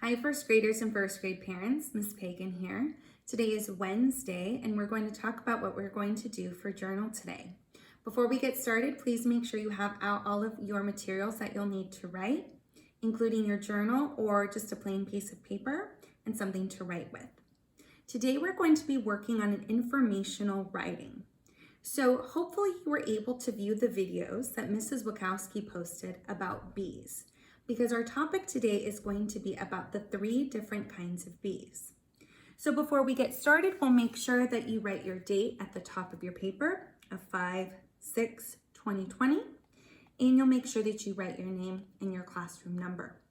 Hi, first graders and first grade parents. Miss Pagan here. Today is Wednesday, and we're going to talk about what we're going to do for journal today. Before we get started, please make sure you have out all of your materials that you'll need to write, including your journal or just a plain piece of paper and something to write with. Today, we're going to be working on an informational writing. So hopefully you were able to view the videos that Mrs. Wachowski posted about bees, because our topic today is going to be about the 3 different kinds of bees. So before we get started, we'll make sure that you write your date at the top of your paper of 5/6/2020, and you'll make sure that you write your name and your classroom number.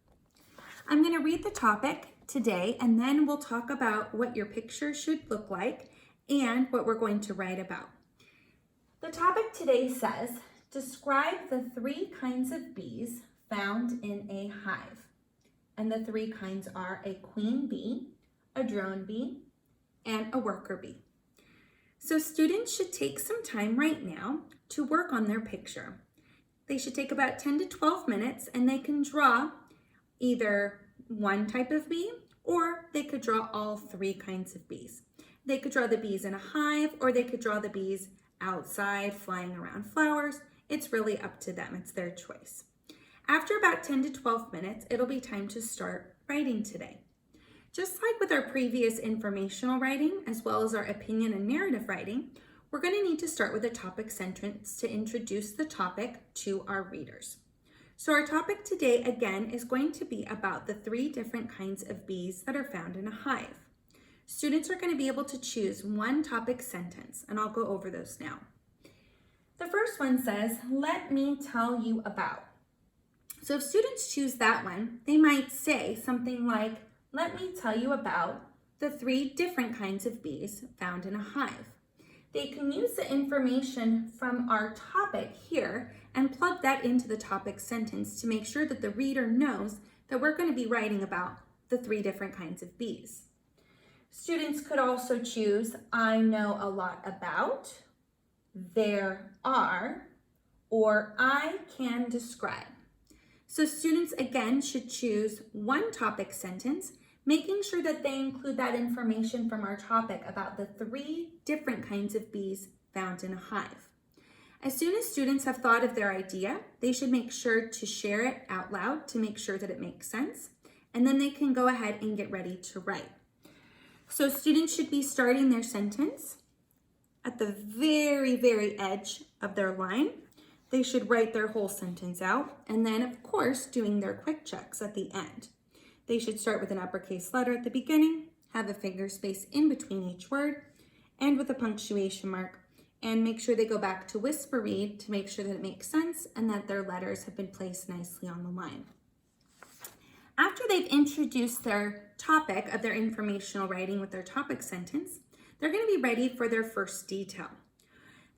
I'm going to read the topic today, and then we'll talk about what your picture should look like and what we're going to write about. The topic today says, describe the 3 kinds of bees found in a hive. And the 3 kinds are a queen bee, a drone bee, and a worker bee. So students should take some time right now to work on their picture. They should take about 10 to 12 minutes, and they can draw either one type of bee, or they could draw all 3 kinds of bees. They could draw the bees in a hive, or they could draw the bees outside flying around flowers. It's really up to them. It's their choice. After about 10 to 12 minutes, it'll be time to start writing today. Just like with our previous informational writing, as well as our opinion and narrative writing, we're going to need to start with a topic sentence to introduce the topic to our readers. So our topic today, again, is going to be about the 3 different kinds of bees that are found in a hive. Students are going to be able to choose one topic sentence, and I'll go over those now. The first one says, let me tell you about. So if students choose that one, they might say something like, let me tell you about the 3 different kinds of bees found in a hive. They can use the information from our topic here and plug that into the topic sentence to make sure that the reader knows that we're going to be writing about the 3 different kinds of bees. Students could also choose, I know a lot about, there are, or I can describe. So students, again, should choose one topic sentence, making sure that they include that information from our topic about the 3 different kinds of bees found in a hive. As soon as students have thought of their idea, they should make sure to share it out loud to make sure that it makes sense, and then they can go ahead and get ready to write. So students should be starting their sentence at the very, very edge of their line. They should write their whole sentence out, and then, of course, doing their quick checks at the end. They should start with an uppercase letter at the beginning, have a finger space in between each word, and with a punctuation mark, and make sure they go back to whisper read to make sure that it makes sense and that their letters have been placed nicely on the line. After they've introduced their topic of their informational writing with their topic sentence, they're going to be ready for their first detail.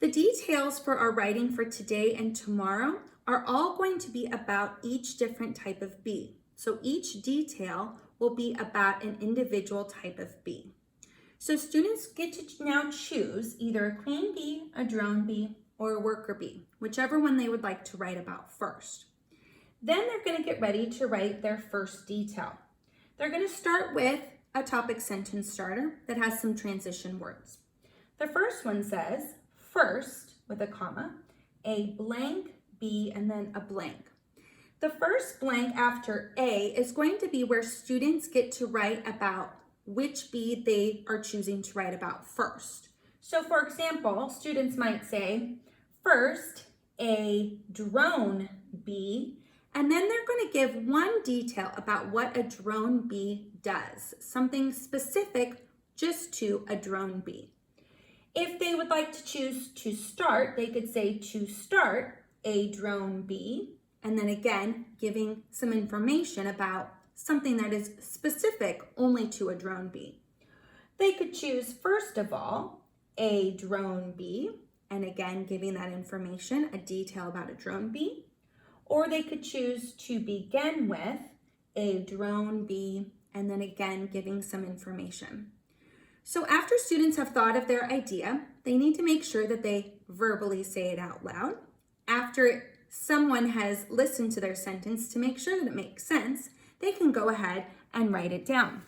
The details for our writing for today and tomorrow are all going to be about each different type of bee. So each detail will be about an individual type of bee. So students get to now choose either a queen bee, a drone bee, or a worker bee, whichever one they would like to write about first. Then they're going to get ready to write their first detail. They're going to start with a topic sentence starter that has some transition words. The first one says, first, with a comma, a blank bee, and then a blank. The first blank after A is going to be where students get to write about which bee they are choosing to write about first. So for example, students might say, first, a drone bee, and then they're going to give one detail about what a drone bee does, something specific just to a drone bee. If they would like to choose to start, they could say to start a drone bee, and then again, giving some information about something that is specific only to a drone bee. They could choose, first of all, a drone bee, and again, giving that information, a detail about a drone bee. Or they could choose to begin with a drone bee, and then again, giving some information. So after students have thought of their idea, they need to make sure that they verbally say it out loud. After someone has listened to their sentence to make sure that it makes sense, they can go ahead and write it down.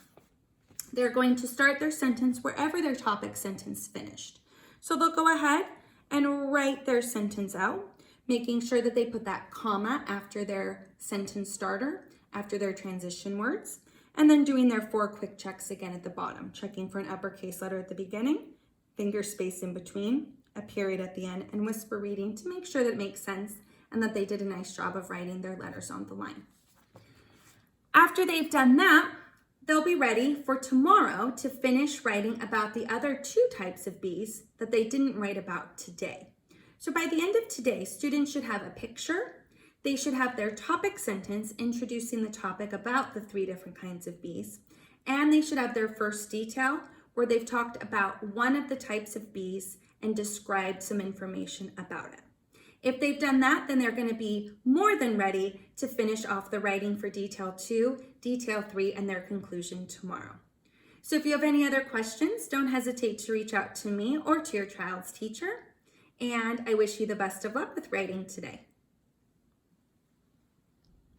They're going to start their sentence wherever their topic sentence finished. So they'll go ahead and write their sentence out, making sure that they put that comma after their sentence starter, after their transition words, and then doing their 4 quick checks again at the bottom, checking for an uppercase letter at the beginning, finger space in between, a period at the end, and whisper reading to make sure that it makes sense and that they did a nice job of writing their letters on the line. After they've done that, they'll be ready for tomorrow to finish writing about the other 2 types of Bs that they didn't write about today. So by the end of today, students should have a picture. They should have their topic sentence introducing the topic about the 3 different kinds of Bs. And they should have their first detail where they've talked about one of the types of Bs and described some information about it. If they've done that, then they're going to be more than ready to finish off the writing for detail 2, detail 3, and their conclusion tomorrow. So if you have any other questions, don't hesitate to reach out to me or to your child's teacher. And I wish you the best of luck with writing today.